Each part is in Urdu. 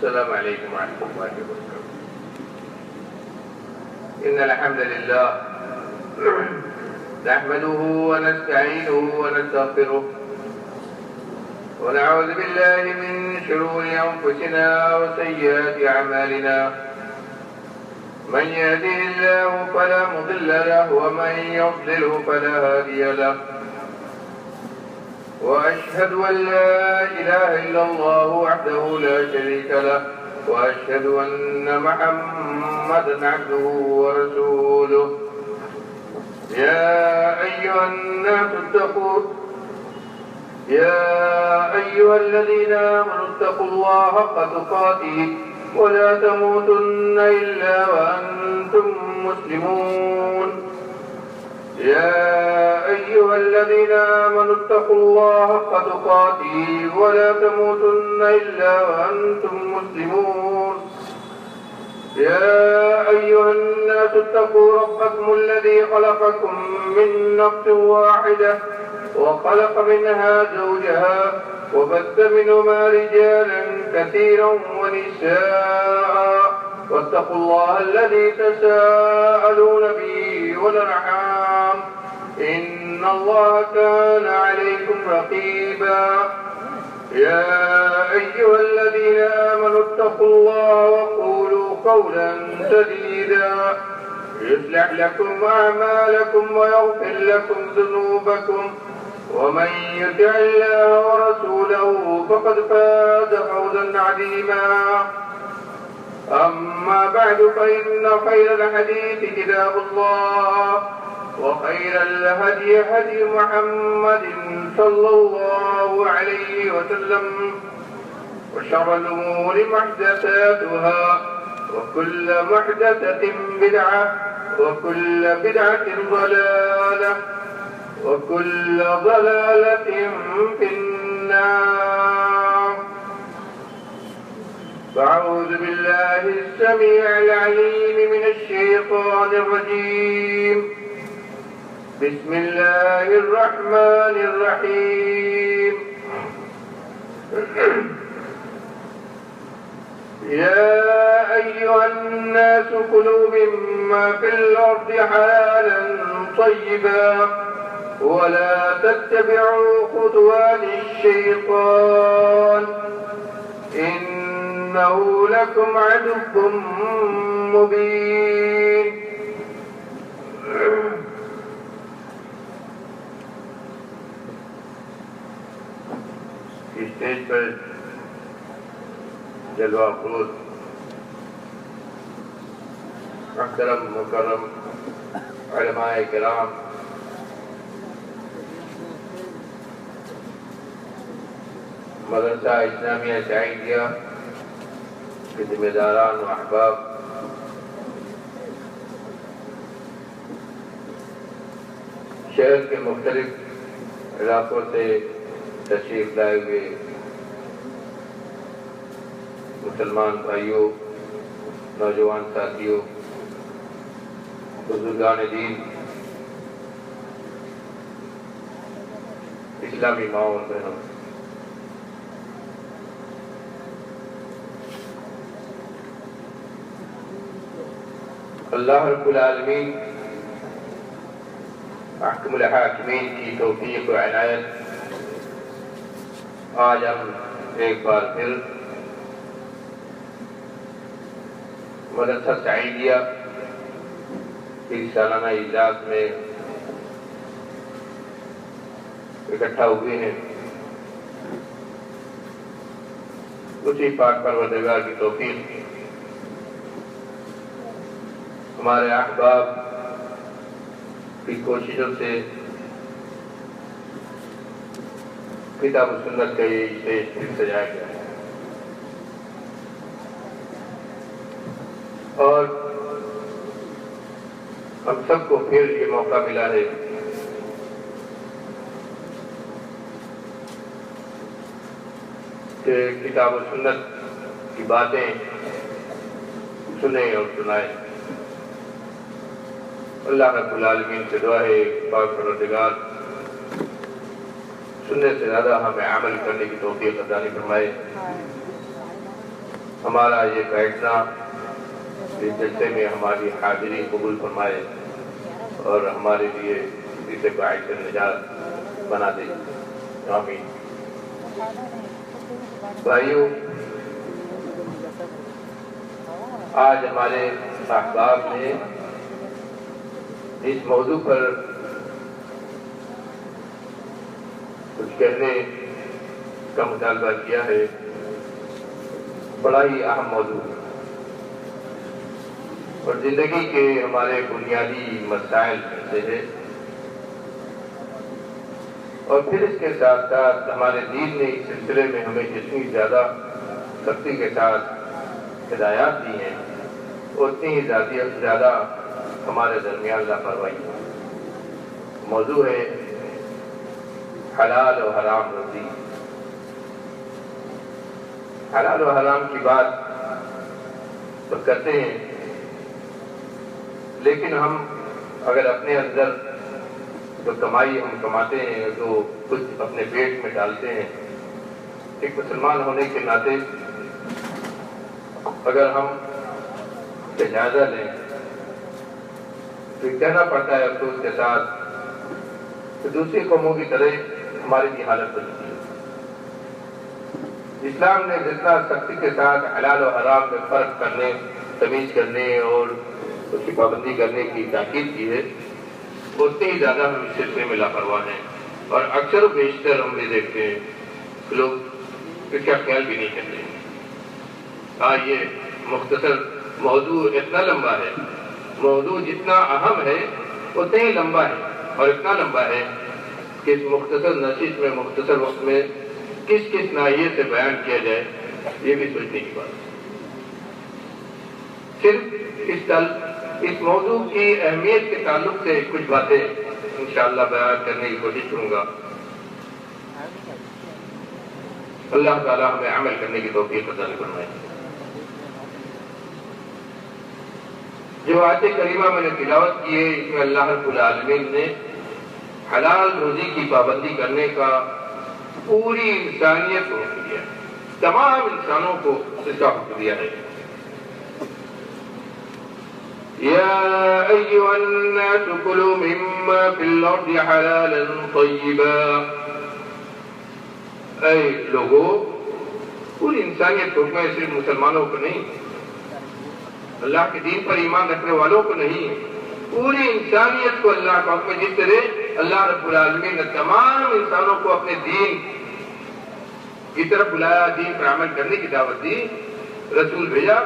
السلام عليكم ورحمة الله وبركاته. إن الحمد لله نحمده ونستعينه ونستغفره ونعوذ بالله من شرور أنفسنا وسيئات أعمالنا. من يهده الله فلا مضل له ومن يضلله فلا هادي له. وأشهد أن لا إله إلا الله وحده لا شريك له وأشهد أن محمدا عبده ورسوله. يا أيها الذين آمنوا اتقوا الله حق تقاته ولا تموتن إلا وأنتم مسلمون. يا أيها الذين آمنوا اتقوا الله حق تقاته ولا تموتن إلا وأنتم مسلمون. يا أيها الناس اتقوا ربكم الذي خلقكم من نفس واحدة وخلق منها زوجها وبث منهما رجالا كثيرا ونساء واتقوا الله الذي تساءلون به والأرحام إن الله كان عليكم رقيبا. يا أيها الذين آمنوا اتقوا الله وقولوا قولا سديدا يصلح لكم أعمالكم ويغفر لكم ذنوبكم ومن يطع الله ورسوله فقد فاز فوزا عظيما. أما بعد فإن خير الحديث كتاب الله وخير الهدي هدي محمد صلى الله عليه وسلم وشر الأمور محدثاتها وكل محدثة بدعة وكل بدعة ضلالة وكل ضلالة في النار. فأعوذ بالله السميع العليم من الشيطان الرجيم. بسم الله الرحمن الرحيم. يا أيها الناس كلوا مما في الأرض حلالا طيبا ولا تتبعوا خطوات الشيطان إنه لكم عدو مبين. اسٹیج پر جلوہ افروز محترم مکرم علماء کرام، مدرسہ اسلامیہ سعیدیہ کے ذمہ داران و احباب، شہر کے مختلف علاقوں سے تشریف لائے ہوئے مسلمان بھائیوں، نوجوان ساتھیوں، بزرگان دین، اسلامی ماؤں اور بہنوں، اللہ رب العالمین احکم الحاکمین کی توفیق و عنایت، آج ہم ایک بار پھر مدرسہ سعیدیہ کی سالانہ اجلاس میں اکٹھا ہوئے ہیں۔ اسی پاک پروردگار کی توفیق، ہمارے احباب کی کوششوں سے کتاب و سنت کا یہ اسٹیج سجایا گیا ہے، اور ہم سب کو پھر یہ موقع ملا ہے کہ کتاب و سنت کی باتیں سنیں اور سنائیں۔ اللہ رب العالمین سے دعا ہے پاک پروردگار سننے سے زیادہ ہمیں عمل کرنے کی توفیق عطا فرمائے۔ ہمارا یہ بیٹھنا اس جلسے میں ہماری حاضری قبول فرمائے اور ہمارے لیے اسے باعث نجات بنا دے، آمین۔ بھائیوں، آج ہمارے احباب نے اس موضوع پر کچھ کہنے کا مطالبہ کیا ہے۔ بڑا ہی اہم موضوع ہے اور زندگی کے ہمارے بنیادی مسائل میں سے ہے، اور پھر اس کے ساتھ ساتھ ہمارے دین نے اس سلسلے میں ہمیں جتنی زیادہ سختی کے ساتھ ہدایات دی ہیں اتنی ہی زیادہ ہمارے درمیان لاپرواہی ہے۔ موضوع ہے حلال و حرام روزی۔ حلال و حرام کی بات تو کرتے ہیں، لیکن ہم اگر اپنے اندر جو کمائی ہم کماتے ہیں تو کچھ اپنے پیٹ میں ڈالتے ہیں، ایک مسلمان ہونے کے ناطے اگر ہم جائزہ لیں تو کہنا پڑتا ہے افسوس کے ساتھ کہ دوسری قوموں کی طرح ہماری بھی حالت بنتی ہے۔ اسلام نے جتنا سختی کے ساتھ حلال و حرام میں فرق کرنے، تمیز کرنے اور اس کی پابندی کرنے کی تاکید کی ہے، اتنی ہی زیادہ ہم اس سلسلے میں لاپرواہ ہیں، اور اکثر و بیشتر ہم یہ دیکھتے ہیں کہ لوگ اس کا خیال بھی نہیں کرتے۔ آج یہ مختصر موضوع اتنا لمبا ہے، موضوع جتنا اہم ہے اتنا ہی لمبا ہے، اور اتنا لمبا ہے کہ اس مختصر نشست میں مختصر وقت میں کس کس ناحیے سے بیان کیا جائے یہ بھی سوچنے کی بات ہے۔ صرف اس موضوع کی اہمیت کے تعلق سے کچھ باتیں انشاءاللہ بیان کرنے کی کوشش کروں گا۔ اللہ تعالی ہمیں عمل کرنے کی توفیق عطا فرمائے۔ جو آیت کریمہ میں نے تلاوت کی ہے اس میں اللہ رب العالمین نے حلال روزی کی پابندی کرنے کا پوری انسانیت کو حکم دیا ہے، تمام انسانوں کو اس کا حکم دیا ہے۔ یا ایھا الناس کلوا مما فی الارض حلالا طیبا، اے لوگو، پوری انسانیت کو حکم ہے، صرف مسلمانوں کو نہیں، اللہ کے دین پر ایمان رکھنے والوں کو نہیں، پوری انسانیت کو اللہ کا حکم ہے۔ جس طرح اللہ رب العالمین نے تمام انسانوں کو اپنے دین کی طرف بلایا، دین پر عمل کرنے کی دعوت دی، رسول بھیجا،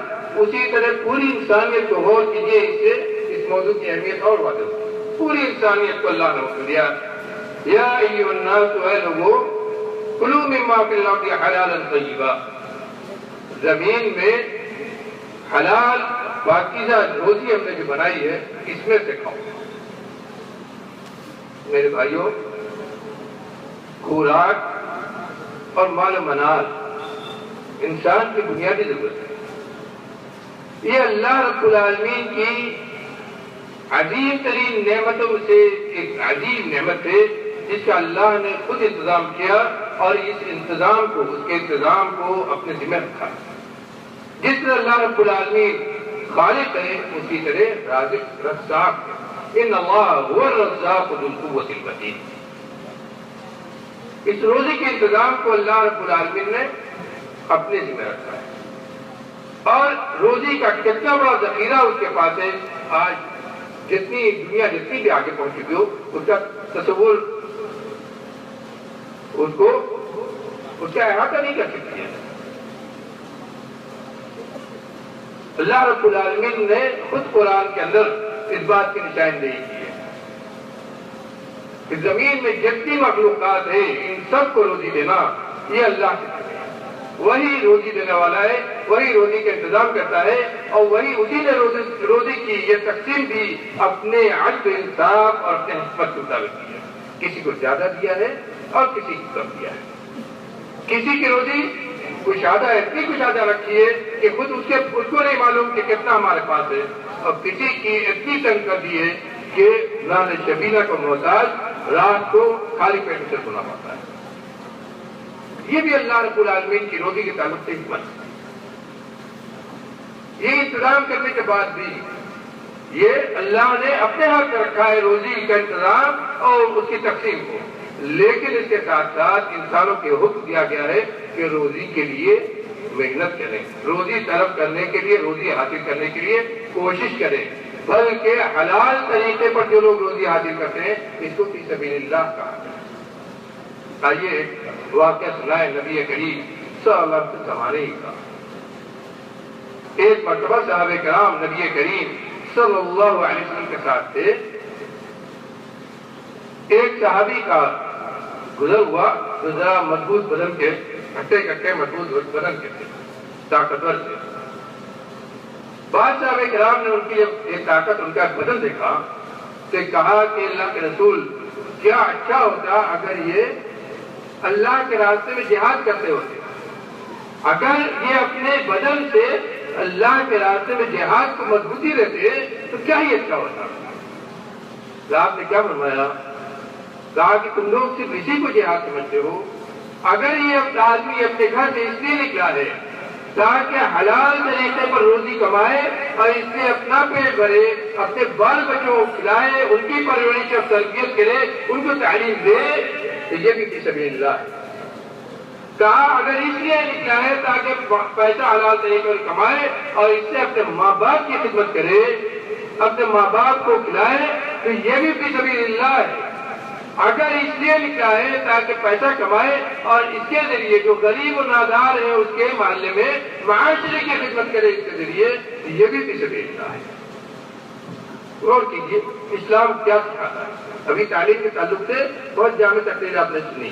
اسی طرح پوری انسانیت کو غور کیجیے، اس سے اس موضوع کی اہمیت اور واضح ہوگی۔ پوری انسانیت کو اللہ نے حکم دیا، یا ایھا الناس، اے لوگو، کلوا مما فی الارض حلالا طیبا، زمین میں حلال پاکیزہ روزی ہم نے جو بنائی ہے اس میں سے کھاؤ۔ میرے بھائیوں، خوراک اور مال و منال انسان کی بنیادی ضرورت ہے۔ یہ اللہ رب العالمین کی عظیم ترین نعمتوں میں سے ایک عظیم نعمت ہے جس کا اللہ نے خود انتظام کیا، اور اس انتظام کو، اس کے انتظام کو اپنے ذمہ رکھا۔ جس طرح اللہ رب العالمین خالق ہے اسی طرح رازق رزاق ہے۔ ان اللہ هو الرزاق ذو القوة المتین۔ اس روزی کے انتظام کو اللہ رب العالمین نے اپنے ذمہ رکھا ہے، اور روزی کا کتنا بڑا ذخیرہ اس کے پاس ہے۔ آج جتنی دنیا جتنی بھی آگے پہنچ چکی ہو اس کا تصور اس کا احاطہ نہیں کر سکتی ہے۔ اللہ رب العالمین نے خود قرآن کے اندر اس بات کی نشاندہی کی ہے کہ زمین میں جتنی مخلوقات ہیں ان سب کو روزی دینا یہ اللہ سے ہے۔ وہی روزی دینے والا ہے، وہی روزی کا انتظام کرتا ہے، اور وہی اسی نے روزی کی یہ تقسیم بھی اپنے عدل انصاف اور اپنے حکمت کے مطابق کی ہے۔ کسی کو زیادہ دیا ہے اور کسی کو کم دیا ہے۔ کسی کی روزی کشادہ اتنی کشادہ رکھی ہے کہ خود اس کو نہیں معلوم کہ کتنا ہمارے پاس ہے، اور کسی کی اتنی تنگ کر دی ہے کہ نان شبینہ کو محتاج رات کو خالی پیٹ سے سنا پاتا ہے۔ یہ بھی اللہ رب العالمین کی روزی کے تعلق سے حکمت ہے۔ یہ انتظام کرنے کے بعد بھی یہ اللہ نے اپنے ہاتھ میں رکھا ہے روزی کا انتظام اور اس کی تقسیم کو، لیکن اس کے ساتھ ساتھ انسانوں کے حکم دیا گیا ہے کہ روزی کے لیے محنت کریں، روزی طلب کرنے کے لیے، روزی حاصل کرنے کے لیے کوشش کریں، بلکہ حلال طریقے پر جو لوگ روزی حاصل کرتے ہیں اس کو فی سبیل اللہ کہا ہے۔ آئیے واقعہ سنائے نبی کریم صلی اللہ علیہ وسلم زمانے کا۔ ایک مرتبہ صحابہ کرام نبی کریم صلی اللہ علیہ وسلم کے ساتھ تھے، ایک صحابی کا گزر ہوا جو ذرا مضبوط بدن کے، کٹے مضبوط بدن کے تھے، طاقتور تھے۔ بعض صحابہ کرام نے ان کی ایک طاقت، ان کا بدن دیکھا تو کہا کہ اللہ کے رسول کیا اچھا ہوتا اگر یہ اللہ کے راستے میں جہاد کرتے ہوتے، اگر یہ اپنے بدن سے اللہ کے راستے میں جہاد کو مضبوطی دیتے تو کیا ہی اچھا ہوتا۔ آپ نے کیا فرمایا؟ کہا کہ تم لوگ صرف اسی کو جہاد سمجھتے ہو، اگر یہ آدمی اپنے گھر سے اس لیے نکلا ہے تاکہ حلال طریقے پر روزی کمائے اور اس سے اپنا پیٹ بھرے، اپنے بال بچوں کو کھلائے، ان کی پرورش اور تربیت کرے، ان کو تعلیم دے، تو یہ بھی فی سبیل اللہ ہے۔ کہا اگر اس لیے نکلا ہے تاکہ پیسہ حلال طریقے پر کمائے اور اس سے اپنے ماں باپ کی خدمت کرے، اپنے ماں باپ کو کھلائے، تو یہ بھی فی سبیل اللہ ہے۔ اگر اس لیے نکلا ہے تاکہ پیسہ کمائے اور اس کے ذریعے جو غریب و نادار ہے اس کے محلے میں معاشرے کی خدمت کرے اس کے ذریعے، تو یہ بھی فی سبیل اللہ ہے۔ غور کیجیے اسلام کیا سکھاتا ہے۔ ابھی تعلیم کے تعلق سے بہت جامع تقریر آپ نے سنی۔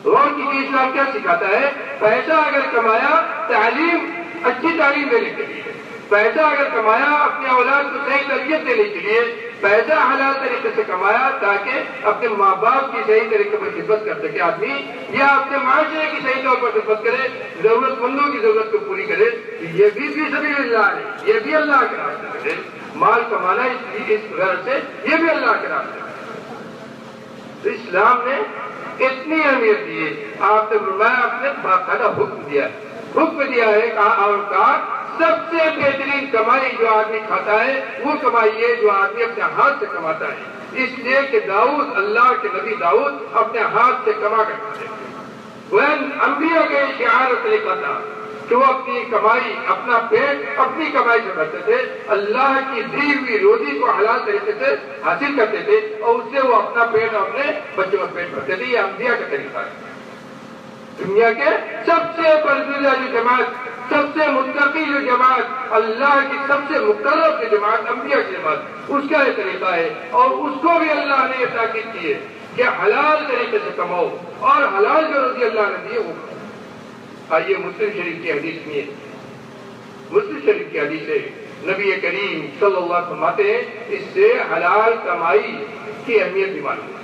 غور کیجیے اسلام کیا سکھاتا ہے۔ پیسہ اگر کمایا تعلیم، اچھی تعلیم دینے کے لیے، پیسہ اگر کمایا اپنی اولاد کو صحیح تربیت دینے کے لیے، پیسہ حلال طریقے سے کمایا تاکہ اپنے ماں باپ کی صحیح طریقے پر خدمت کر سکے آدمی، یا اپنے معاشرے کی صحیح طور پر خدمت کرے، ضرورت مندوں کی ضرورت کو پوری کرے، تو یہ بھی فی سبیل اللہ ہے، یہ بھی اللہ کے راستے سے مال کمانا اس غرض سے، یہ بھی اللہ کے راستے سے۔ تو اسلام نے اتنی اہمیت دی ہے، آپ نے فرمایا، آپ نے باقاعدہ حکم دیا ہے، کہا اور کہا سب سے بہترین کمائی جو آدمی کھاتا ہے وہ کمائی ہے جو آدمی اپنے ہاتھ سے کماتا ہے، اس لیے کہ داؤد، اللہ کے نبی داؤد اپنے ہاتھ سے کما کرتے تھے۔ وہ انبیاء کا شعار اور طریقہ تھا کہ وہ اپنی کمائی، اپنا پیٹ اپنی کمائی سے بھرتے تھے، اللہ کی دی ہوئی روزی کو حلال طریقے سے حاصل کرتے تھے اور اس سے وہ اپنا پیٹ اور اپنے بچوں کا پیٹ بھرتے تھے۔ یہ انبیاء کا طریقہ ہے۔ دنیا کے سب سے پسندیدہ جو جماعت، سب سے متقی جو جماعت، اللہ کی سب سے مقرب جو جماعت، انبیاء کی جماعت، اس کا یہ طریقہ ہے، اور اس کو بھی اللہ نے یہ تاکید کی ہے کہ حلال طریقے سے کماؤ اور حلال جو روزی اللہ نے دی ہے وہ کماؤ۔ آئیے مسلم شریف کی حدیث سنیے۔ مسلم شریف کی حدیث ہے، نبی کریم صلی اللہ علیہ وسلم فرماتے ہیں اس سے حلال کمائی کی اہمیت بھی معلوم ہے۔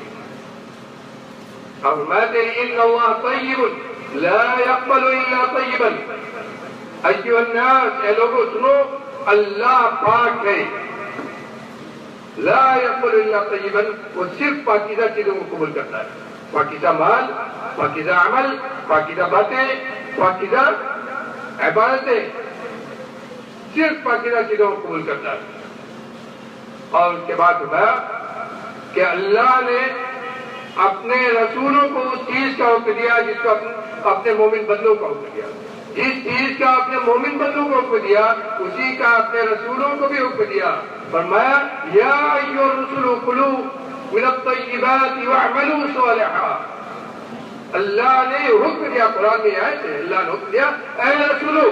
اور فرماتے ہیں ان اللہ طیب لا يقبل الا طیبا۔ ایھا الناس، اے لوگوں سنو، اللہ پاک ہے، لا يقبل الا طیبا، وہ صرف پاکیزہ چیزوں کو قبول کرتا ہے، پاکیزہ مال، پاکیزہ عمل، پاکیزہ باتیں، پاکیزہ عبادتیں، صرف پاکیزہ چیزوں کو قبول کرتا ہے۔ اور اس کے بعد فرمایا کہ اللہ نے اپنے رسولوں کو اس چیز کا حکم دیا جس کو اپنے مومن بندوں کا حکم دیا، جس چیز کا اپنے مومن بندوں کو حکم دیا اسی کا اپنے رسولوں کو بھی حکم دیا۔ فرمایا یا ایھا الرسل کلوا من الطیبات واعملوا صالحا۔ اللہ نے حکم دیا، قرآن میں آیت ہے، اللہ نے حکم دیا اے رسولوں،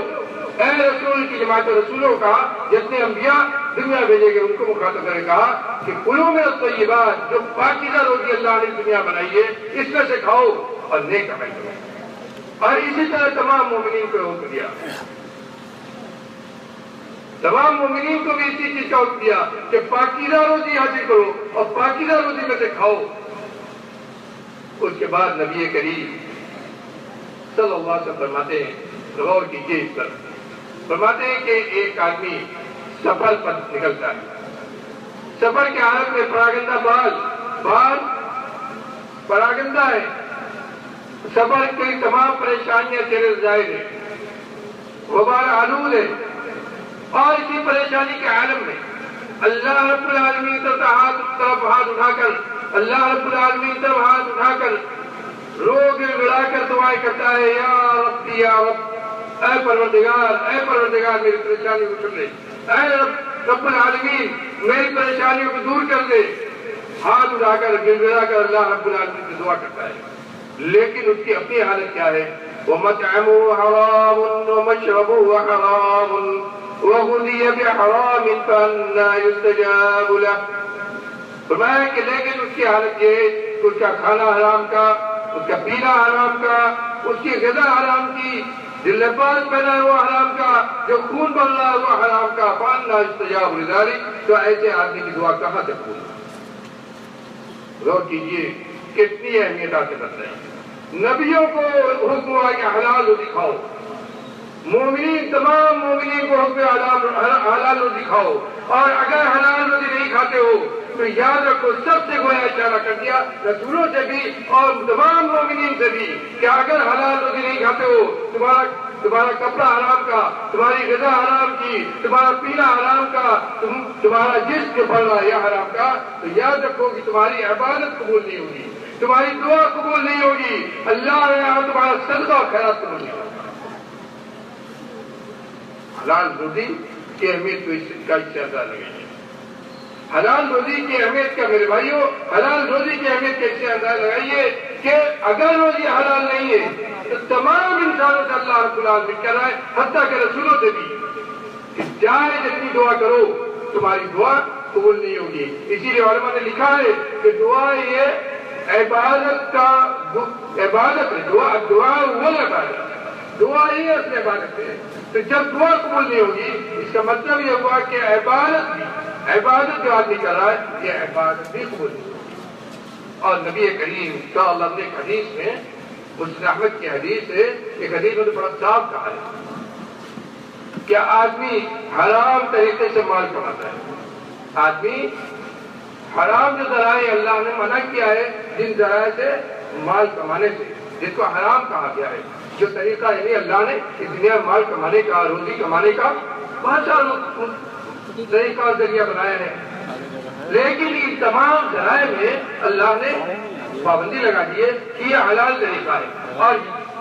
اے رسول کی جماعت رسولوں کا، جتنے انبیاء دنیا بھیجے گئے ان کو مخاطب کر کے کہا کہ کلوا من الطیبات، جو پاکیزہ روزی اللہ نے دنیا بنائی ہے اس میں سے کھاؤ اور نیک کمائی کرو۔ اور اسی طرح تمام مومنین کو حکم دیا، تمام مومنین کو بھی اسی چیز کا حکم دیا کہ پاکیزہ روزی حاصل کرو اور پاکیزہ روزی میں سے کھاؤ۔ اس کے بعد نبی کریم صلی اللہ علیہ وسلم فرماتے ہیں، غور کیجیے اس پر، فرماتے ہیں کہ ایک آدمی سفر پر نکلتا ہے، سفر کے حالت میں پراگندہ بال پراگندہ ہے، سفر کی تمام پریشانیاں چہرے ظاہر ہیں، وبال آلود ہے، اور اسی پریشانی کے عالم میں اللہ رب العالمین طرف ہاتھ اٹھا کر اللہ رب العالمین طرف ہاتھ اٹھا کر رو گڑا کر دعائیں کرتا ہے، یا رب یا رب، اے پروردگار میری پریشانی کو سن لے، اے رب العالمین میری پریشانیوں کو دور کر دے، ہاتھ اٹھا کر گڑگڑا کر اللہ رب العالمین سے دعا کرتا ہے۔ لیکن اس کی اپنی حالت کیا ہے؟ وَمَطْعَمُهُ حَرَامٌ وَمَشْرَبُهُ حَرَامٌ وَغُذِيَ بِحَرَامٍ فَأَنَّىٰ يُسْتَجَابُ لَهُ۔ فرمایا کہ لیکن اس کی حالت یہ ہے کہ اس کا کھانا حرام کا، اس کا پینا حرام کا، اس کی غذا حرام کی، جو لباس پہنا ہے وہ حرام کا، جو خون بن رہا ہے وہ حرام کا، فَأَنَّىٰ يُسْتَجَابُ لِذَٰلِكَ۔ تو ایسے آدمی کی دعا کہاں تک پوری؟ غور کیجیے کتنی اہمیت حاصل کرتے ہیں۔ نبیوں کو حکم ہوا کہ حلال روزی کھاؤ، مومنین تمام مومنین کو حکم حلال روزی کھاؤ، اور اگر حلال روزی نہیں کھاتے ہو تو یاد رکھو سب سے گویا اشارہ کر دیا، رسولوں سے بھی اور تمام مومنین سے بھی، کہ اگر حلال روزی نہیں کھاتے ہو، تمہارا کپڑا حرام کا، تمہاری غذا حرام کی، تمہارا پینا حرام کا، تمہارا جسم پڑنا یہ حرام کا، تو یاد رکھو کہ تمہاری عبادت قبول نہیں ہوگی، تمہاری دعا قبول نہیں ہوگی، اللہ نے تمہارا صدقہ اور خیرات قبول نہیں ہوگا۔ حلال روزی کی اہمیت کو اس کا اندازہ لگائیے، حلال روزی کی اہمیت کا میرے بھائیوں، حلال روزی کی اہمیت کا اس سے اندازہ لگائیے کہ اگر روزی حلال نہیں ہے تو تمام انسانوں سے اللہ رب العالمین کہہ رہا ہے، حتیٰ کہ رسولوں سے بھی، کہ جائے جتنی دعا کرو تمہاری دعا قبول نہیں ہوگی۔ اسی لیے علماء نے لکھا ہے کہ دعا یہ عبادت کا عبادت ہے، دعا وہ عبادت، دعا ہی اصل عبادت ہے۔ تو جب دعا قبول نہیں ہوگی اس کا مطلب یہ ہوا کہ عبادت جو آدمی کر رہا ہے یہ عبادت بھی قبول نہیں ہوگی۔ اور نبی کریم صلی اللہ علیہ وسلم نے ایک حدیث میں، مسلم احمد کی حدیث ہے، ایک حدیث میں بڑا صاف کہا ہے کہ آدمی حرام طریقے سے مال کماتا ہے، آدمی حرام جو ذرائع اللہ نے منع کیا ہے جن ذرائع سے مال کمانے سے، جس کو حرام کہا گیا ہے، جو طریقہ یعنی اللہ نے اس دنیا میں مال کمانے کا، روزی کمانے کا بہت سارا طریقہ اور ذریعہ بنایا ہے، لیکن ان تمام ذرائع میں اللہ نے پابندی لگا دی ہے کہ یہ حلال طریقہ ہے، اور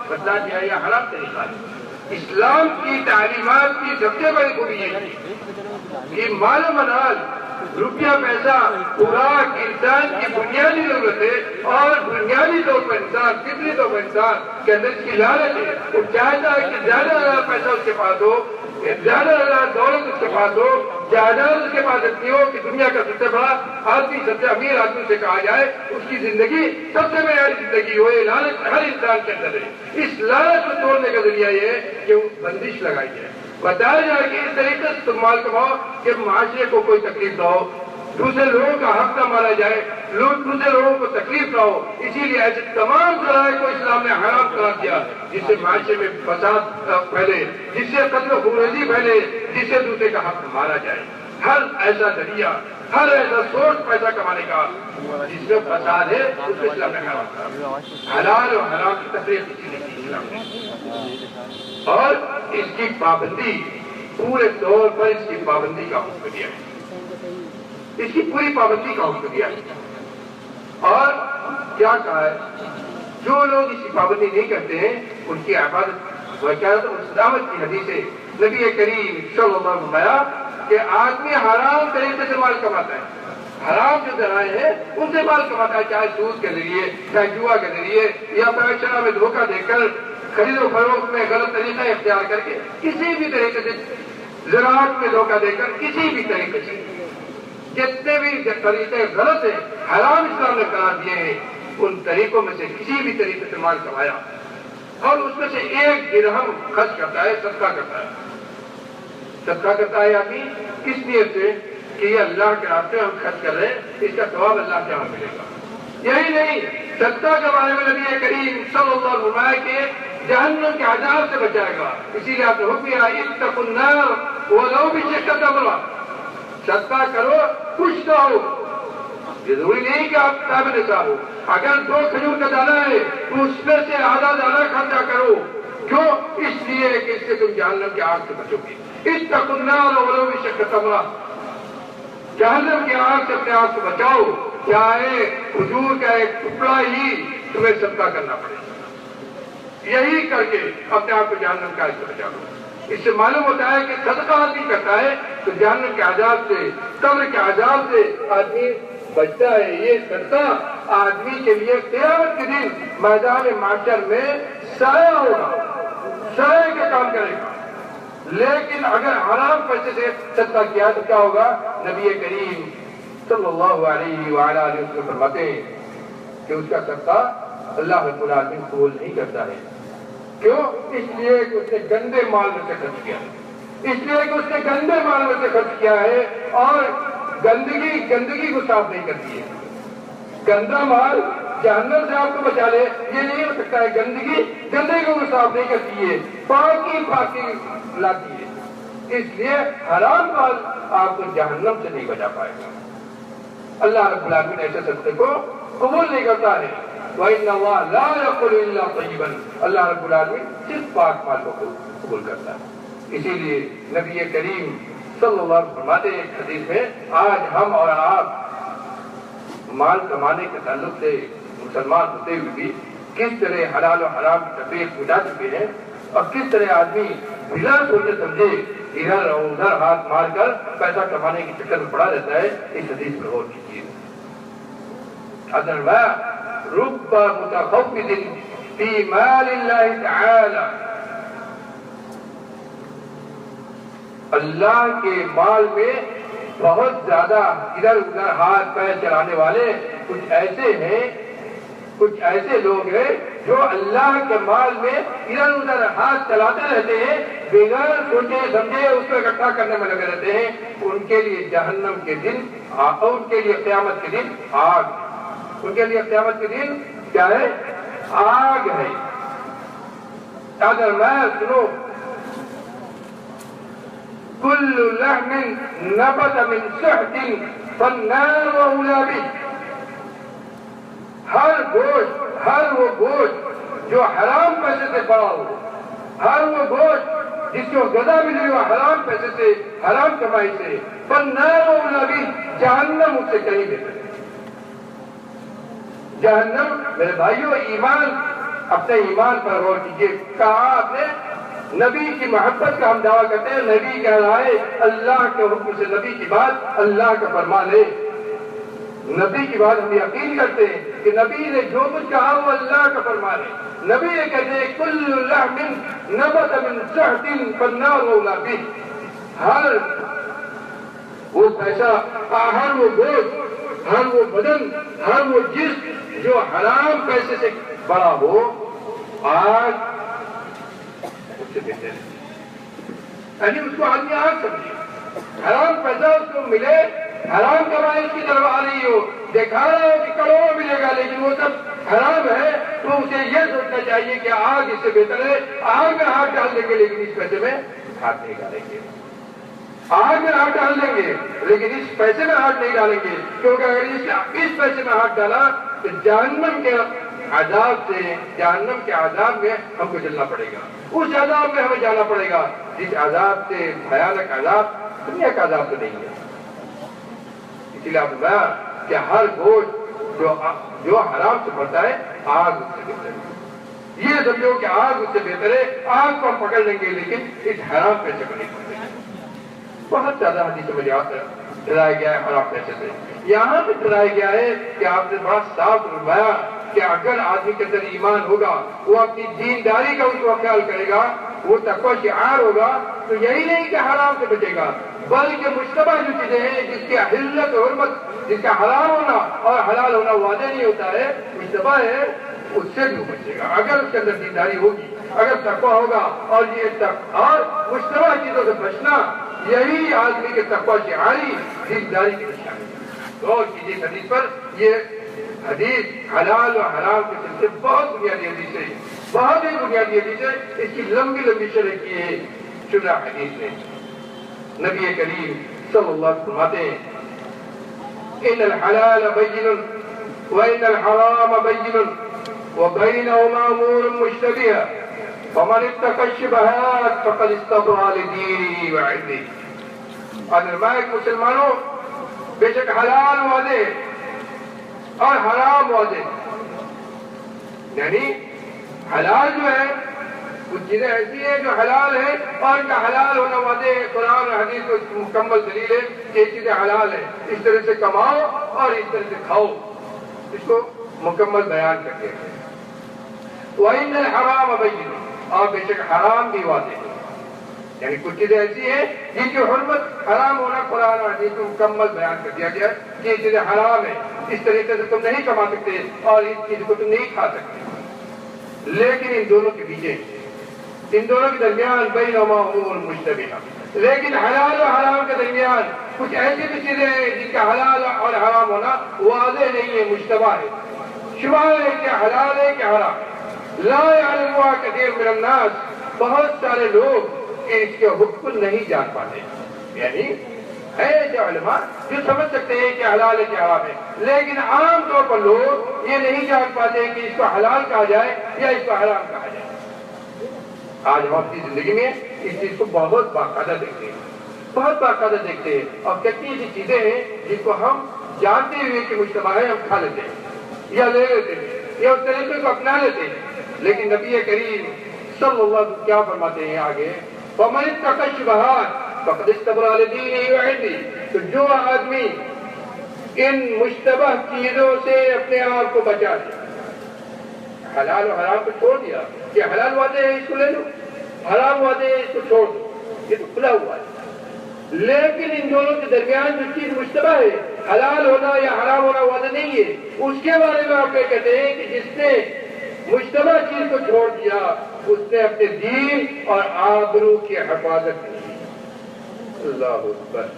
بتلا دیا یہ حرام طریقہ ہے۔ اسلام کی تعلیمات کی سب سے بڑی خوبی یہ ہے کہ مال و منال، روپیہ پیسہ، خوراک انسان کی بنیادی ضرورت ہے، اور بنیادی طور پر انسان، فطری طور پر انسان کے اندر اس کی لالچ ہے، وہ چاہتا ہے کہ زیادہ پیسہ اس کے پاس ہو، زیادہ دولت اس کے پاس ہو، جائیداد اس کے پاس اتنی ہو کہ دنیا کا سب سے بڑا آدمی، سب سے امیر آدمی سے کہا جائے اس کی زندگی سب سے معیاری زندگی ہو۔ یہ لالچ ہر انسان کے اندر ہے۔ اس لالچ کو توڑنے کا ذریعہ یہ ہے کہ بندش لگائی جائے، بتایا جائے کہ اس طریقے سے تم مال کماؤ کہ معاشرے کو کوئی تکلیف نہ ہو، دوسرے لوگوں کا حق نہ مارا جائے، دوسرے لوگوں کو تکلیف نہ ہو۔ اسی لیے ایسے تمام ذرائع کو اسلام نے حرام قرار دیا جس سے معاشرے میں فساد پھیلے، جس سے قتل و خونریزی پھیلے، جس سے دوسرے کا حق مارا جائے۔ ہر ایسا ذریعہ، ہر ایسا سورس پیسہ کمانے کا جس میں فساد ہے اس میں اسلام نے حرام کیا۔ حلال اور حرام کی تفریق اسی لیے کی اسلام نے، اور اس کی پابندی پورے طور پر اس کی پابندی کا حکم دیا ہے، اس کی پوری پابندی کا حکم دیا ہے۔ اور کیا کہا ہے؟ جو لوگ اس کی پابندی نہیں کرتے ہیں ان کی عبادت دعوت کی حدیث ہے، نبی کریم صلی اللہ علیہ وسلم فرمایا کہ آدمی حرام طریقے سے مال کماتا ہے، حرام جو ذرائع ہیں ان سے مال کماتا ہے، چاہے سود کے ذریعے، چاہے جوا کے ذریعے، یا پیشہ میں دھوکہ دے کر، خرید و فروخت میں غلط طریقہ اختیار کر کے، کسی بھی طریقے سے، زراعت میں دھوکہ دے کر، کسی بھی طریقے سے، جتنے بھی طریقے غلط ہیں، حرام اسلام نے قرار دیے ہیں، ان طریقوں میں سے کسی بھی طریقے سے مال کمایا اور اس میں سے 1 درہم خرچ کرتا ہے، صدقہ کرتا ہے، صدقہ کرتا ہے آدمی کس نیت سے کہ یہ اللہ کے راستے میں ہم خرچ کر رہے ہیں، اس کا ثواب اللہ کے یہاں ملے گا۔ یہی نہیں، صدقہ کے بارے میں نبی کریم صلی اللہ علیہ وسلم کہ جہنم کے عذاب سے بچائے گا، اسی لیے آپ نے حکم دیا اتقوا النار ولو بشق تمرہ، صدقہ کرو کچھ تو ہو، یہ ضروری نہیں کہ آپ صاحب نصاب ہو، اگر 2 کھجور کا دانہ ہے تو اس میں سے آدھا دانہ خرچہ کرو، کیوں؟ اس لیے کہ اس سے تم جہنم کی آگ سے بچو گے۔ اتقوا النار ولو بشق تمرہ، جہنم کی آگ سے اپنے آپ کو بچاؤ، چاہے کھجور کا ایک ٹکڑا ہی تمہیں صدقہ کرنا پڑے، یہی کر کے اپنے آپ کو جہنم کی آگ سے بچا لو۔ اس سے معلوم ہوتا ہے کہ صدقہ آدمی کرتا ہے تو جہنم کے عذاب سے، قبر کے عذاب سے آدمی بچتا ہے۔ یہ صدقہ آدمی کے لیے قیامت کے دن میدان محشر میں سایہ ہوگا، سایہ کا کام کرے گا۔ لیکن اگر حرام پیسے سے صدقہ کیا تو کیا ہوگا؟ نبی کریم صلی اللہ علیہ وآلہ وسلم فرماتے ہیں کہ اس کا صدقہ اللہ رب العالمین قبول نہیں کرتا ہے۔ کیوں؟ اس لیے کہ اس نے گندے مال میں سے خرچ کیا ہے، اس لیے کہ اس نے گندے مال میں سے خرچ کیا ہے، اور گندگی کو صاف نہیں کرتی ہے۔ گندا مال جہنم سے آپ کو بچا لے یہ نہیں ہو سکتا ہے، گندگی کو صاف نہیں کرتی ہے، پاکی لاتی ہے۔ اس لیے حرام مال آپ کو جہنم سے نہیں بچا پائے گا۔ اللہ رب العالمین ایسے صدقے کو قبول نہیں کرتا ہے۔ وَإِنَّ اللَّهَ لَا يَقْبَلُ إِلَّا طَيِّبًا، اللہ رب العالمین صرف پاک مال کو قبول کرتا ہے۔ اسی لیے نبی کریم صلی اللہ علیہ وسلم فرماتے ہیں ایک حدیث میں، آج ہم اور آپ مال کمانے کے تعلق سے مسلمان ہوتے ہوئے بھی کس طرح حلال و حرام کی تفریق مٹا چکے ہیں، اور کس طرح آدمی بلا سوچے سمجھے ادھر اور ادھر ہاتھ مار کر پیسہ کمانے کی چکر میں پڑا رہتا ہے۔ اس حدیث پر غور کیجیے۔ رب متخوف فی مال اللہ تعالی، اللہ کے مال میں بہت زیادہ ادھر ادھر ہاتھ پیر چلانے والے کچھ ایسے لوگ ہیں جو اللہ کے مال میں ادھر ادھر ہاتھ چلاتے رہتے ہیں، بغیر سوچے سمجھے اس کو اکٹھا کرنے میں لگے رہتے ہیں۔ ان کے لیے جہنم کے دن، ان کے لیے قیامت کے دن آگ، ان کے لیے قیامت کے دن کیا ہے؟ آگ ہے۔ اگر میں سنو، کل لحم نبت من سحت فالنار اولى به، ہر وہ گوشت جو حرام پیسے سے پڑا ہو، ہر وہ گوشت جس کو غذا ملی ہو حرام پیسے سے، حرام کمائی سے، فالنار اولى به، جہنم اس سے کہیں بہتر ہے۔ جہنم، میرے بھائیوں، ایمان، اپنے ایمان پر غور کیجیے۔ کہا آپ نے نبی کی محبت کا ہم دعویٰ کرتے ہیں، نبی کہہ رہا ہے اللہ کے حکم سے، نبی کی بات اللہ کا فرمان ہے، نبی کی بات ہم یقین کرتے ہیں کہ نبی نے جو کچھ کہا وہ اللہ کا فرمان ہے۔ نبی نے کہتے ہیں کل لحم نبت من سحت فالنار اولى به، ہر وہ پیسہ، ہر وہ گوشت، ہر وہ بدن، ہر وہ جسم جو حرام پیسے سے بڑا ہو، آج اس سے بہتر ہے۔ یعنی اس کو آدمی آگ سمجھے، حرام پیسہ اس کو ملے، حرام کمائی اس کی طرف آ رہی ہو، دیکھا رہا ہو کہ کروڑوں ملے گا لیکن وہ سب حرام ہے، تو اسے یہ سوچنا چاہیے کہ آگ اس سے بہتر ہے۔ آگ میں ہاتھ ڈال دیں گے لیکن اس پیسے میں ہاتھ نہیں ڈالیں گے، آگ میں ہاتھ ڈال دیں گے لیکن اس پیسے میں ہاتھ نہیں ڈالیں گے، کیونکہ اگر اس پیسے میں ہاتھ ڈالا تو جہنم کے عذاب سے، جہنم کے عذاب میں ہم کو چلنا پڑے گا، اس عذاب میں ہمیں جانا پڑے گا جس عذاب سے، بھیانک عذاب دنیا کا عذاب تو نہیں ہے۔ اسی لیے آپ کہ ہر گوشت جو حرام سے بڑھتا ہے آگ اس سے بہتر ہے۔ یہ سمجھو کہ آگ اس سے بہتر ہے، آگ کو ہم پکڑ لیں گے لیکن اس حرام پیسے کو نہیں پکڑیں گے۔ بہت زیادہ حدیث میں ڈرایا گیا ہے حرام پیسے سے۔ یہاں پہ ڈرایا گیا ہے کہ آپ نے بڑا صاف فرمایا کہ اگر آدمی کے اندر ایمان ہوگا، وہ اپنی دینداری کا اس کو خیال کرے گا، وہ تقوی شعار ہوگا، تو یہی نہیں کہ حرام سے بچے گا، بلکہ مشتبہ جو چیزیں ہیں جس کی حلت اور حرمت، جس کا حرام ہونا اور حلال ہونا واضح نہیں ہوتا ہے، مشتبہ ہے، اس سے بھی بچے گا۔ اگر اس کے اندر دینداری ہوگی، اگر تقوی ہوگا، اور یہ اور مشتبہ چیزوں سے بچنا، یہی آدمی کے تقوی شعاری دینداری کی نشانی ہے۔ غور کیجیے حدیث پر، یہ حدیث حلال و حرام کے سلسلے بہت بنیادی حدیث ہے، بہت ہی بنیادی حدیث ہے، اس کی لمبی شرح کی ہے شرح حدیث نے۔ نبی کریم صلی اللہ علیہ وسلم فرماتے ہیں ان الحلال بین وان الحرام بین وبینہما امور مشتبہہ فمن اتقى الشبهات فقد استبرأ لدينه وعرضه. اور فرمایا کہ مسلمانوں بے شک حلال واضح اور حرام واضح، یعنی حلال جو ہے کچھ چیزیں ایسی ہیں جو حلال ہیں اور ان کا حلال ہونا واضح ہے. قرآن اور حدیث کو مکمل دلیل ہے کہ یہ چیزیں حلال ہیں، اس طرح سے کماؤ اور اس طرح سے کھاؤ، اس کو مکمل بیان کرتے ہیں. وَإِنَّ الْحَرَامَ بَيِّنٌ، اور بے شک حرام بھی واضح ہے، یعنی کچھ چیزیں ایسی ہیں جن کی حرمت حرام ہونا قرآن اور حدیث کو مکمل بیان کر دیا گیا کہ یہ چیزیں حرام ہیں، اس طریقے سے تم نہیں کما سکتے اور اس چیز کو تم نہیں کھا سکتے. لیکن ان دونوں کے پیچھے، ان دونوں کے درمیان بینہما امور مشتبہہ، لیکن حلال اور حرام کے درمیان کچھ ایسی بھی چیزیں ہیں جن کا حلال اور حرام ہونا واضح نہیں ہے، مشتبہ ہے، شبہ ہے کہ حلال ہے کہ حرام ہے. لا يعلمها كثير من الناس، بہت سارے لوگ اس کے حکم نہیں جان پاتے. یعنی ہے ایسے علماء جو سمجھ سکتے ہیں کہ حلال ہے کہ حرام ہے، لیکن عام طور پر لوگ یہ نہیں جان پاتے کہ اس کو حلال کہا جائے یا اس کو حرام کہا جائے. آج ہم اپنی زندگی میں اس چیز کو بہت باقاعدہ دیکھتے ہیں، بہت باقاعدہ دیکھتے ہیں، اور کتنی ایسی چیزیں ہیں جن کو ہم جانتے ہوئے کہ مشتبہ ہے ہم کھا لیتے ہیں یا لے لیتے ہیں یا اس طریقے کو اپنا لیتے ہیں. لیکن نبی کریم صلی اللہ علیہ وسلم کیا فرماتے ہیں آگے؟ فَمَنِ اتَّقَى الشُّبُهَاتِ فَقَدِ اسْتَبْرَأَ لِدِينِهِ وَعِرْضِهِ، تو جو آدمی ان مشتبہ چیزوں سے اپنے آپ کو بچا لے، حلال و حرام کو چھوڑ دیا کہ حلال واضح ہے اس کو لے لو، حرام واضح ہے اس کو چھوڑ دو، یہ تو کھلا ہوا ہے. لیکن ان دونوں کے درمیان جو چیز مشتبہ ہے، حلال ہونا یا حرام ہونا واضح نہیں ہے، اس کے بارے میں آپ یہ کہتے ہیں کہ جس نے مشتبہ چیز کو چھوڑ دیا اس نے اپنے دین اور آبرو کی حفاظت کی. اللہ اکبر.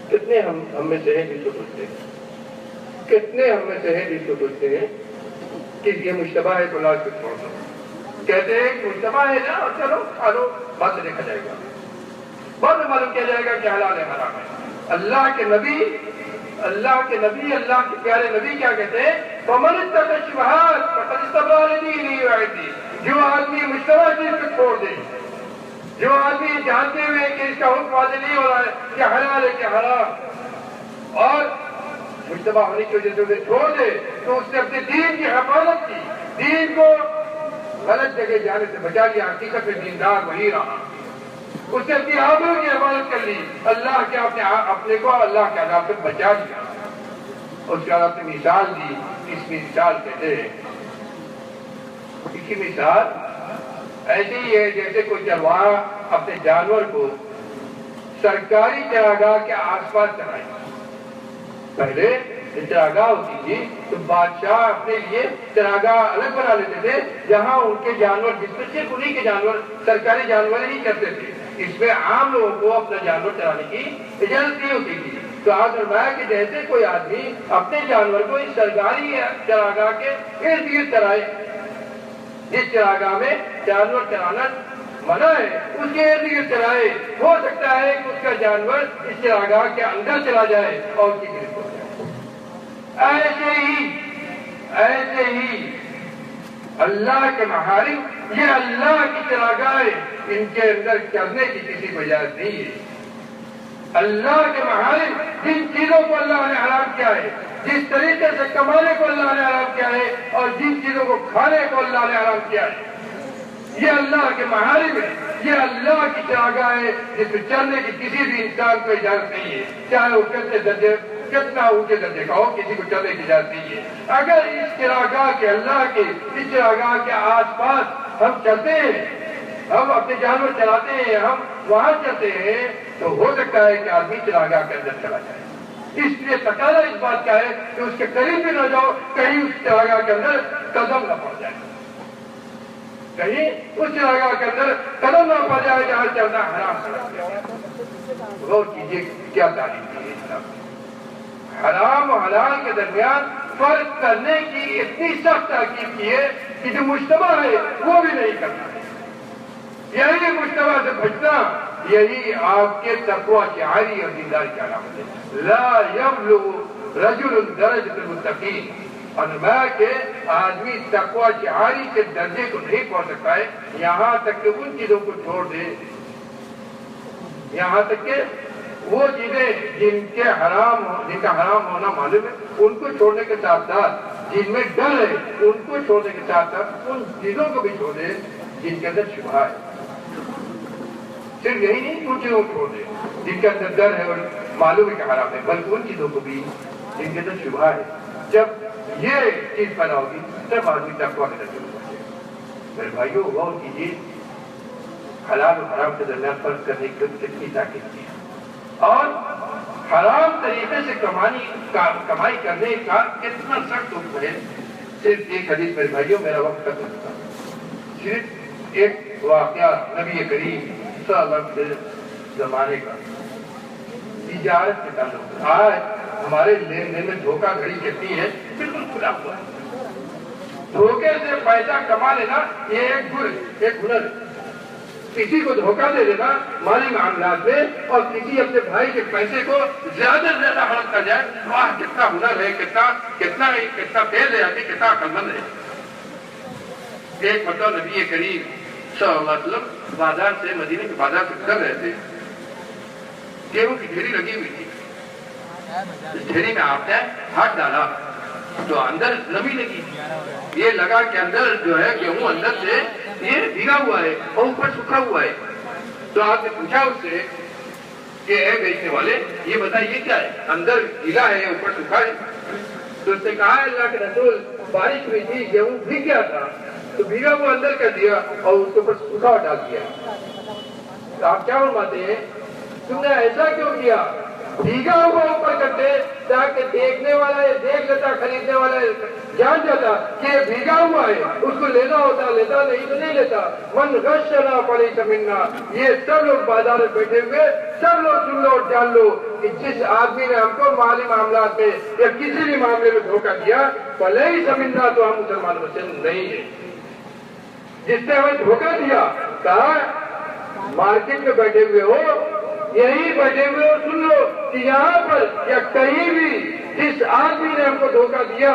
کتنے ہم میں سے ہیں جس کو پوچھتے ہیں، کتنے ہم میں سے ہیں جس کو پوچھتے ہیں کہ یہ مشتبہ ہے تو لاز کو چھوڑ دو، کہتے ہیں کہ مشتبہ ہے نا چلو کھا لو، بعد میں دیکھا جائے گا، بعد میں معلوم کیا جائے گا کہ حلال ہے حرام ہے. اللہ کے نبی اللہ کے پیارے نبی کیا کہتے ہیں؟ فَمَنِ اتَّقَى الشُّبُهَاتِ فَقَدِ اسْتَبْرَأَ لِدِينِهِ وَعِرْضِهِ. جو آدمی مشتبہ چیز کو چھوڑ دے، جو آدمی جانتے ہوئے کہ اس کا حکم واضح نہیں ہو رہا ہے کہ حلال ہے کہ حرام، اور مشتبہ ہونے کی وجہ سے اسے چھوڑ دے، تو اس نے اپنے دین کی حفاظت کی، دین کو غلط جگہ جانے سے بچا لیا، حقیقت میں دیندار وہی رہا. اس نے اپنی آبرو کی حفاظت کر لی، اللہ کے اپنے کو اللہ کے عذاب سے بچا لیا. اس کے بعد اپنی مثال دی. اس مثال کہتے ہیں، اس کی مثال ایسی ہی ہے جیسے کوئی چرواہا اپنے جانور کو سرکاری چراگاہ کے آس پاس چرائے. پہلے چراگاہ ہوتی تھی تو بادشاہ اپنے لیے چراگاہ الگ بنا لیتے تھے جہاں ان کے جانور، جس میں صرف انہیں کے جانور سرکاری جانور ہی کرتے تھے. اس میں عام لوگوں کو اپنا جانور چرانے کی اجازت نہیں ہوتی تھی. تو آج فرمایا کہ جیسے کوئی آدمی اپنے جانور کو اس سرکاری چراگاہ کے ارد گرد چرائے، جس چراگاہ میں جانور چرانا منع ہے اس کے ارد گرد چرائے، ہو سکتا ہے کہ اس کا جانور اس چراگاہ کے اندر چلا جائے اور اس کی گرفت ہو جائے. ایسے ہی اللہ کے محارم، یہ اللہ کی چراگاہیں، ان کے اندر چلنے کی کسی کو اجازت نہیں ہے. اللہ کے محارم، جن چیزوں کو اللہ نے حرام کیا ہے، جس طریقے سے کمانے کو اللہ نے حرام کیا ہے اور جن چیزوں کو کھانے کو اللہ نے حرام کیا ہے، یہ اللہ کے محارم ہے، یہ اللہ کی چراگاہ ہے جس میں چلنے کی کسی بھی انسان کو اجازت نہیں ہے، چاہے وہ کتنا اونچے درجے کا ہو، کسی کو چلنے کی اجازت نہیں ہے. اگر اس چراگاہ کے، اللہ کے اس چراگاہ کے آس پاس ہم چلتے ہیں، ہم اپنے جانور چلاتے ہیں، ہم وہاں چلتے ہیں، تو ہو سکتا ہے کہ آدمی چراگاہ کے اندر چلا جائے. اس لیے تقاضا اس بات کا ہے کہ اس کے قریب بھی نہ جاؤ، کہیں اس چراگاہ کے اندر قدم نہ پڑ جائے، کہیں اس چراگاہ کے اندر قدم نہ پڑ جائے جہاں چلنا حرام ہے. غور کیجیے کیا تعلیم دی ہے اسلام نے. حرام و حلال کے درمیان فرق کرنے کی اتنی سخت تاکید کی ہے کہ جو مشتبہ ہے وہ بھی نہیں کرنا ہے. یہی مشتبہ سے بچنا، یہی آپ کے تقوی کی عاری اور دینداری کی علامت ہے. لا یبلغ رجل درجۃ المتقین فرمایا کہ آدمی تقوی شعاری کے درجے کو نہیں پہنچ سکتا ہے یہاں تک کہ ان چیزوں کو چھوڑ دے، یہاں تک کہ وہ چیزیں جن کا حرام ہونا معلوم ہے ان کو چھوڑنے کے ساتھ ساتھ، جن میں ڈر ہے ان کو چھوڑنے کے ساتھ ساتھ ان چیزوں کو بھی چھوڑ دے جن کے اندر شبہ ہے۔ صرف یہی نہیں ان چیزوں کو چھوڑ دے جن کے اندر ڈر ہے اور معلوم ہے کہ حرام ہے، بلکہ ان چیزوں کو بھی جن کے اندر شبہ ہے۔ جب یہ چیز پیدا ہوگی تب آدمی تقویٰ کے درجے میں پہنچے گا۔ میرے بھائیوں غور کیجیے حلال و حرام کے درمیان فرق کرنے کی کتنی طاقت کی ہے، اور حرام طریقے سے کمائی کرنے کا کتنا سخت حکم ہے۔ صرف ایک حدیث میرے بھائیوں، میرا وقت ختم ہوتا ہے، صرف ایک واقعہ نبی کریم صلی اللہ علیہ وسلم زمانے کا تجارت کے تعلق۔ آج ہمارے لین دین میں دھوکہ دھڑی کتنی ہے، بالکل کھلا ہوا ہے۔ دھوکے سے پیسہ کما لینا یہ ایک ہنر ہے۔ کسی کو دھوکہ دے دینا مالی معاملات میں، اور کسی اپنے بھائی کے پیسے کو زیادہ سے زیادہ حرام کر جائے، واہ کتنا ہنر ہے، کتنا تیز ہے، کتنا عقلمند ہے۔ ایک مرتبہ نبی کریم صلی اللہ علیہ وسلم بازار سے، مدینے کے بازار سے گزر رہے تھے، گیہوں کی ڈھیری لگی ہوئی تھی۔ اس ڈھیری میں آپ نے ہاتھ ڈالا تو اندر نمی لگی، یہ لگا کہ اندر جو ہے گیہوں اندر سے یہ بھیگا ہوا ہے اور اوپر سوکھا ہوا ہے۔ تو آپ نے پوچھا اس سے کہ اے بیچنے والے یہ بتائیے کیا ہے، اندر گیلا ہے اوپر سوکھا ہے؟ تو اس نے کہا اللہ کے رسول بارش ہوئی تھی، گیہوں بھیگ گیا تھا تو بھیگا ہوا اندر کر دیا اور اس کے اوپر سوکھا ڈال دیا۔ تو آپ کیا فرماتے ہیں، تم نے ایسا کیوں کیا؟ بھیگا ہوا اوپر کرتے تاکہ دیکھنے والا یہ دیکھ لیتا، خریدنے والا جان جاتا کہ یہ بھیگا ہوا ہے، اس کو لینا ہوتا لیتا، نہیں تو نہیں لیتا۔ من غشنا فلیس منا، یہ سب لوگ بازار میں بیٹھے ہوئے سب لوگ سن لو اور جان لو کہ جس آدمی نے ہم کو مالی معاملات میں یا کسی بھی معاملے میں دھوکہ دیا فلیس منا، تو ہم مسلمانوں میں سے نہیں ہے۔ جس نے ہمیں دھوکہ دیا، کہا مارکیٹ میں بیٹھے ہوئے ہو، یہی بیٹھے ہوئے ہو، سن لو کہ یہاں پر یا کہیں بھی جس آدمی نے ہم کو دھوکہ دیا،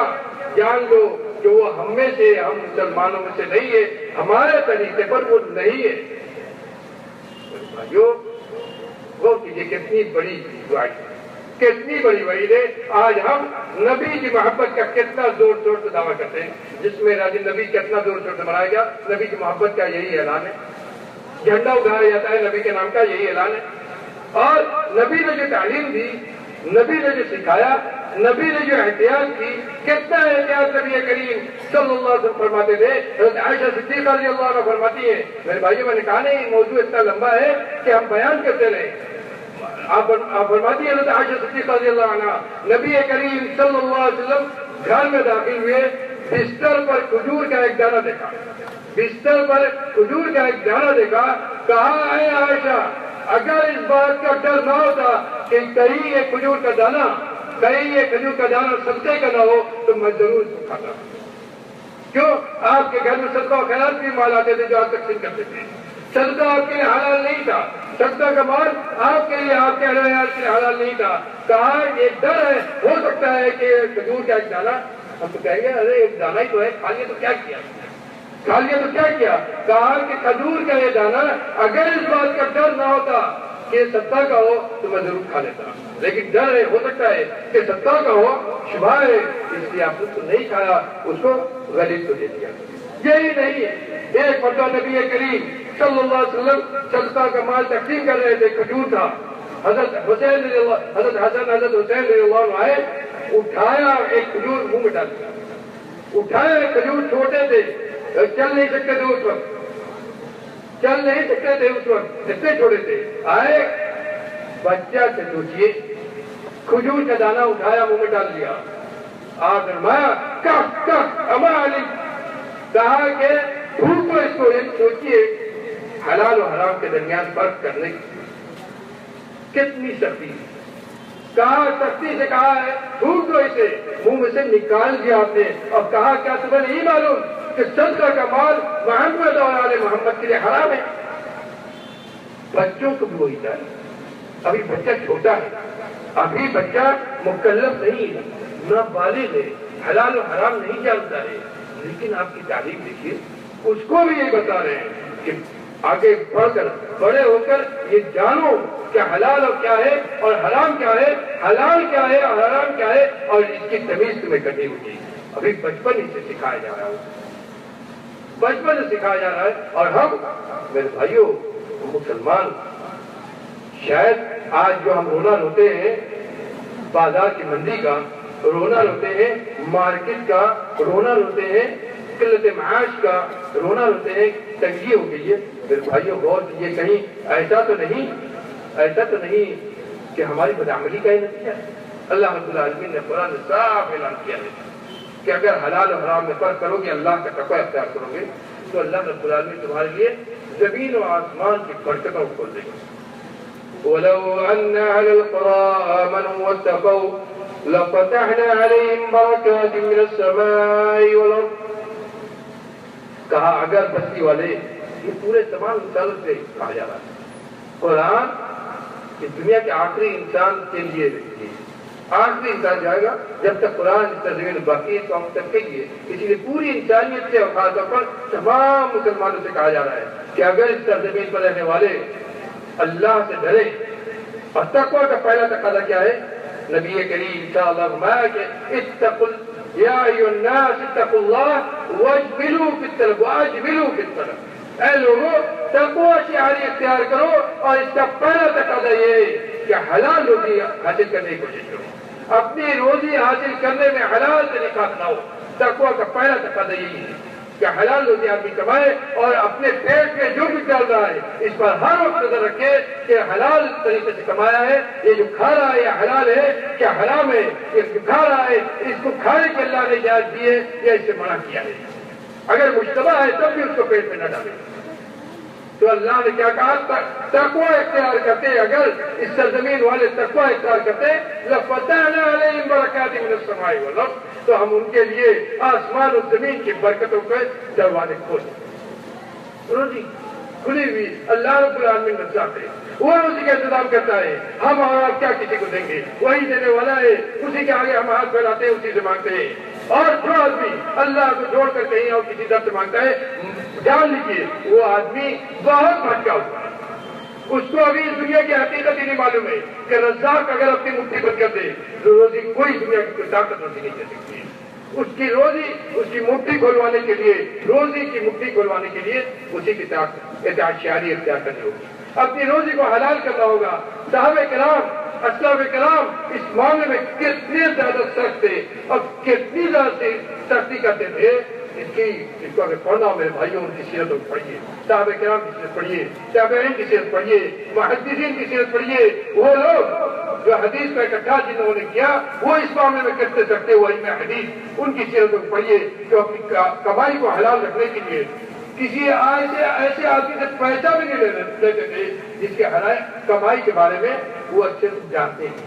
جان لو کہ وہ ہم میں سے، ہم مسلمانوں میں سے نہیں ہے، ہمارے طریقے پر وہ نہیں ہے۔ بھائیو وہ کیجیے کتنی بڑی دعائی ہے، کتنی بڑی وعید ہے۔ آج ہم نبی کی محبت کا کتنا زور شور سے دعویٰ کرتے ہیں، جس میں راجی نبی کتنا زور شور سے منایا گیا، نبی کی محبت کا یہی اعلان ہے، جھنڈا اٹھایا جاتا ہے نبی کے نام کا، یہی اعلان ہے۔ اور نبی نے جو تعلیم دی، نبی نے جو سکھایا، نبی نے جو احتیاط کی، کتنا احتیاط نبی کریم صلی اللہ علیہ وسلم فرماتے تھے۔ حضرت عائشہ صدیقہ رضی اللہ عنہ فرماتی ہیں، میرے بھائیوں میں نے کہا نہیں موضوع اتنا لمبا ہے کہ ہم بیان کرتے رہے۔ آپ فرماتی ہیں حضرت عائشہ صدیقہ رضی اللہ عنہ، نبی کریم صلی اللہ علیہ وسلم گھر میں داخل ہوئے، بستر پر کھجور کا ایک دانہ دیکھا، بستر پر کھجور کا ایک دانہ دیکھا، کہا اے عائشہ اگر اس بات کا ڈر نہ ہوتا کہ کہیں یہ کھجور کا دانہ، کہیں یہ کھجور کا دانہ صدقے کا نہ ہو تو میں ضرور اس کو کھاتا۔ کیوں؟ آپ کے گھر میں صدقہ و خیرات بھی مال آتے تھے جو آپ تقسیم کرتے تھے، صدقہ آپ کے لیے حلال نہیں تھا، صدقہ کا مال آپ کے لیے، آپ کے اہل عیال کے لیے حلال نہیں تھا۔ کہا یہ ڈر ہے، ہو سکتا ہے کہ کھجور کا ایک دانہ، ہم تو کہیں گے ارے ایک دانہ ہی تو ہے، کھا لیا تو کیا کیا، کھا لیا تو کیا کیا؟ کہا کہ کھجور کا یہ دانہ اگر اس بات کا ڈر نہ ہوتا کہ صدقہ کا ہو تو میں ضرور کھا لیتا، لیکن ڈر ہے، ہو سکتا ہے کہ صدقہ کا ہو، شبہ ہے، اس لیے آپ نے اس کو نہیں کھایا، اس کو غریب کو دے دیا۔ یہی نہیں ہے، ایک مرتبہ نبی کریم صلی اللہ علیہ وسلم صدقہ کا مال تقسیم کر رہے تھے، کھجور تھا، حضرت حسین رضی اللہ، حضرت حسن حضرت حسین رضی اللہ عنہ آئے، اٹھایا ایک کھجور منہ میں ڈال دیا، اٹھایا ایک کھجور، چھوٹے تھے، چل نہیں سکتے تھے اس وقت، چل نہیں سکتے تھے اس وقت، اتنے چھوٹے تھے، آئے بچہ سے سوچیے، کھجور کا دانہ اٹھایا منہ میں ڈال دیا، آپ فرمایا کف کف اما علی، کہا کہ بھوکو اس کو، سوچیے حلال و حرام کے درمیان فرق کرنے کی کتنی سختی، کہا سختی سے کہا ہے بھوک دو اسے، منہ میں سے نکال دیا آپ نے، اور کہا کیا تمہیں نہیں معلوم کہ صدقہ کا مال محمد اور آل محمد کے لیے حرام ہے؟ بچوں کو بھی وہی چاہیے، ابھی بچہ چھوٹا ہے، ابھی بچہ مکلف نہیں ہے، نہ بالغ ہے، حلال و حرام نہیں جانتا ہے، لیکن آپ کی تعلیم دیکھیے، اس کو بھی یہ بتا رہے ہیں کہ آگے بڑھ کر بڑے ہو کر یہ جانو کہ حلال اور کیا ہے اور حرام کیا ہے، حلال کیا ہے اور حرام کیا ہے، اور اس کی تمیز تمہیں کرنی ہوگی۔ ابھی بچپن ہی سے سکھایا جا رہا ہے، بچپن سے سکھایا جا رہا ہے۔ اور ہم میرے بھائیوں مسلمان، شاید آج جو ہم رونا روتے ہیں بازار کی منڈی کا، رونا روتے ہیں مارکیٹ کا، رونا روتے ہیں قلت معاش کا، رونا روتے ہیں تنگی ہو گئی ہے، میرے بھائیوں غور کیجیے، کہیں ایسا تو نہیں کہ ہماری بدعملی کا ہی نتیجہ ہے۔ اللہ رب العالمین نے قرآن میں صاف اعلان کیا ہے کہ اگر حلال و حرام میں فرق کرو گے، اللہ کا تقوی اختیار کرو گے، تو اللہ رب العالمین تمہارے لیے زمین و آسمان کی برکتوں کو کھول دے گا۔ وَلَوْ أَنَّ أَهْلَ الْقُرَىٰ آمَنُوا وَاتَّقَوْا لَفَتَحْنَا عَلَيْهِمْ بَرَكَاتٍ مِّنَ السَّمَاءِ وَالْأَرْضِ۔ کہا اگر بستی والے، یہ پورے تمام انسانوں سے کہا جا رہا ہے، قرآن کہ دنیا کے آخری انسان کے لیے آخری انسان جائے گا جب تک قرآن اس سرزمین باقی ہے، قوم تک کے لیے، اسی لیے پوری انسانیت سے اور خاص طور پر تمام مسلمانوں سے کہا جا رہا ہے کہ اگر اس سرزمین پر رہنے والے اللہ سے ڈرے، اور تقویٰ کا پہلا تقاضا کیا ہے؟ نبی کریم صلی اللہ علیہ وسلم فرمایا کہ اتقوا یا ایھا الناس اتقوا اللہ واجملوا فی الطلب واجملوا فی الطلب، اے لوگوں تقویٰ شعاری اختیار کرو، اور اس کا پہلا تقاضا یہ ہے کہ حلال روزی حاصل کرنے کی کوشش کرو، اپنی روزی حاصل کرنے میں حلال طریقہ اپناؤ۔ تقویٰ کا پہلا تقاضا یہی ہے کہ حلال روزی آدمی کمائے، اور اپنے پیٹ میں جو کچھ ڈال رہا ہے اس پر ہر وقت نظر رکھے کہ حلال طریقے سے کمایا ہے، یہ جو کھا رہا ہے یہ حلال ہے کیا حرام ہے، یہ جو کھا رہا ہے اس کو کھانے کے اللہ نے اجازت دی ہے یا اس سے منع کیا ہے، اگر مشتبہ ہے تب بھی اس کو پیٹ میں نہ ڈالے۔ تو اللہ نے کیا کہا؟ تقویٰ اختیار کرتے، اگر اس سرزمین والے تقویٰ اختیار کرتے لَفَتَحْنَا عَلَيْهِمْ بَرَكَاتٍ مِّنَ السَّمَاءِ وَالْأَرْضِ، تو ہم ان کے لیے آسمان اور زمین کی برکتوں کے دروازے کھولتے۔ روزی کھلی ہوئی اللہ رب العالمین رزاق ہے، وہ روزی کا انتظام کرتا ہے، ہم آپ کیا کسی کو دیں گے؟ وہی دینے والا ہے، اسی کے آگے ہم ہاتھ پھیلاتے ہیں، اسی سے مانگتے ہیں۔ اور جو آدمی اللہ کو چھوڑ کر کہیں اور کسی طرف سے مانگتا ہے، جان لیجیے وہ آدمی بہت بھٹکا ہوا ہے، اس کو ابھی اس دنیا کی حقیقت ہی نہیں معلوم ہے کہ رزاق اگر اپنی مٹھی بند کر دے تو روزی کوئی دنیا کی کوئی طاقت روزی نہیں کر سکتی ہے۔ اس کی روزی، اس کی مٹھی کھولوانے کے لیے، روزی کی مٹھی کھولوانے کے لیے اسی کی اطاعت شعاری اختیار کرنی ہوگی، اپنی روزی کو حلال کرنا ہوگا۔ صحابہ کرام، اسلاف کرام اس معاملے میں کتنے زیادہ سخت تھے اور کتنی زیادہ سختی کرتے تھے، اس کو اگر پڑھنا ہو میرے بھائیوں ان کی سیرتوں کو پڑھیے، صحابہ کرام کی سیرت پڑھیے، تابعین کی سیرت پڑھیے، محدثین کی سیرت پڑھیے، وہ لوگ جو حدیث کا اکٹھا جنہوں نے کیا وہ اس معاملے میں کرتے سکتے ہوئے علم حدیث، ان کی سیرتوں کو پڑھیے جو اپنی کمائی کو حلال رکھنے کے لیے کسی ایسے آدمی سے پیسہ بھی نہیں لیتے تھے جس کے حلال کمائی کے بارے میں وہ اچھے سے جانتے ہیں،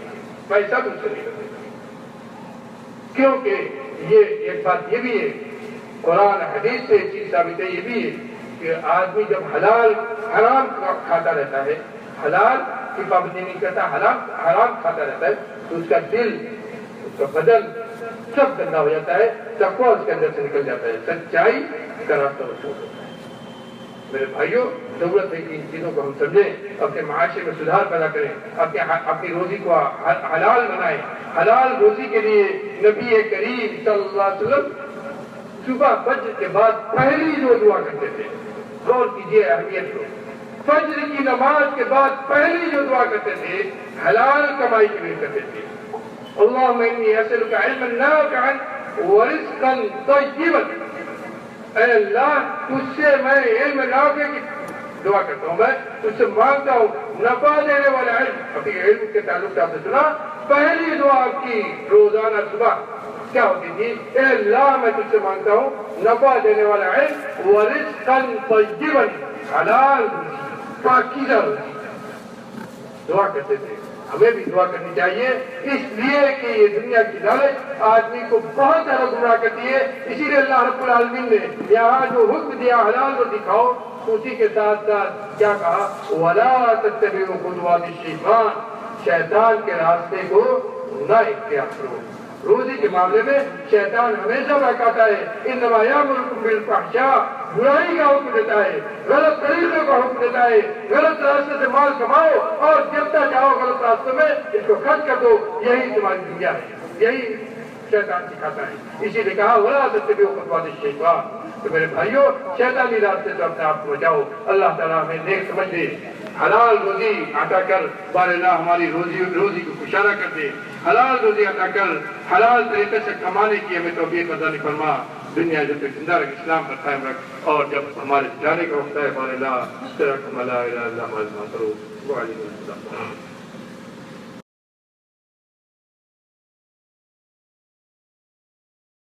پیسہ بھی اس سے نہیں لیتے، کیونکہ یہ ایک بات یہ بھی ہے، قرآن حدیث سے ایک چیز ثابت ہے، یہ بھی ہے کہ آدمی جب حلال حرام کھاتا رہتا ہے، حلال کی پابندی نہیں کرتا، حرام کھاتا رہتا ہے، تو اس کا دل، اس کا بدن سب گندا ہو جاتا ہے، تقویٰ اس کے اندر سے نکل جاتا ہے، سچائی کا راستہ چھوڑ دیتا ہے۔ میرے بھائیوں ضرورت ہے کہ ان چیزوں کو ہم سمجھیں، اپنے معاشرے میں سدھار پیدا کریں، اپنی روزی کو حلال بنائیں۔ حلال روزی کے لیے نبی کریم صلی اللہ علیہ وسلم صبح فجر کے بعد پہلی جو دعا کرتے تھے، غور کیجیے اہمیت کو، فجر کی نماز کے بعد پہلی جو دعا کرتے تھے حلال کمائی کے لیے کرتے تھے، اللہم انی اسألک علما نافعا ورزقا طیبا، اے اللہ تجھ سے میں علم نافع کی دعا کرتا ہوں، میں تجھ سے مانگتا ہوں نفع دینے والا علم۔ اپنی علم کے تعلق سے آپ نے سنا پہلی دعا آپ کی روزانہ صبح کیا ہوتی تھی؟ اے اللہ میں تجھ سے مانگتا ہوں نفع دینے والا علم، ورزقا طیبا، حلال روزی، پاکیزہ روزی دعا کرتے تھے۔ ہمیں بھی دعا کرنی چاہیے، اس لیے کہ یہ دنیا کی لالچ آدمی کو بہت زیادہ گمراہ کرتی ہے، اسی لیے اللہ رب العالمین نے یہاں جو حکم دیا حلال کو دکھاؤ، اسی کے ساتھ ساتھ کیا کہا؟ وَلَا تَتَّبِعُوا خُطُوَاتِ الشَّيْطَانِ، شیطان کے راستے کو نہ اختیار کرو۔ روزی کے معاملے میں شیطان ہمیشہ بہکاتا ہے، انما یامرکم بالفحشاء، برائی کا حکم دیتا ہے، غلط طریقے کا حکم دیتا ہے، غلط راستے سے مال کماؤ اور جتنا چاہو غلط راستوں میں اس کو خرچ کر دو، یہی تمہاری دنیا ہے، یہی شیطان سکھاتا ہے۔ اسی لیے کہا وَلَا تَتَّبِعُوا خُطُوَاتِ الشَّيْطَانِ، تو میرے بھائیو شیطانی راستے سے اپنے آپ کو بچاؤ۔ اللہ تعالیٰ ہمیں نیک سمجھ دے، حلال روزی عطا کر، بار اللہ ہماری روزی کو کشادہ کر دے، حلال روزی عطا کر، حلال طریقے سے کمانے کی ہمیں توفیق عطا فرما، دنیا جب تک زندہ رکھ، اسلام پر قائم رکھ، اور جب ہمارے جانے کا وقت ہے بار اللہ لا الہ الا اللہ وعلیکم السلام۔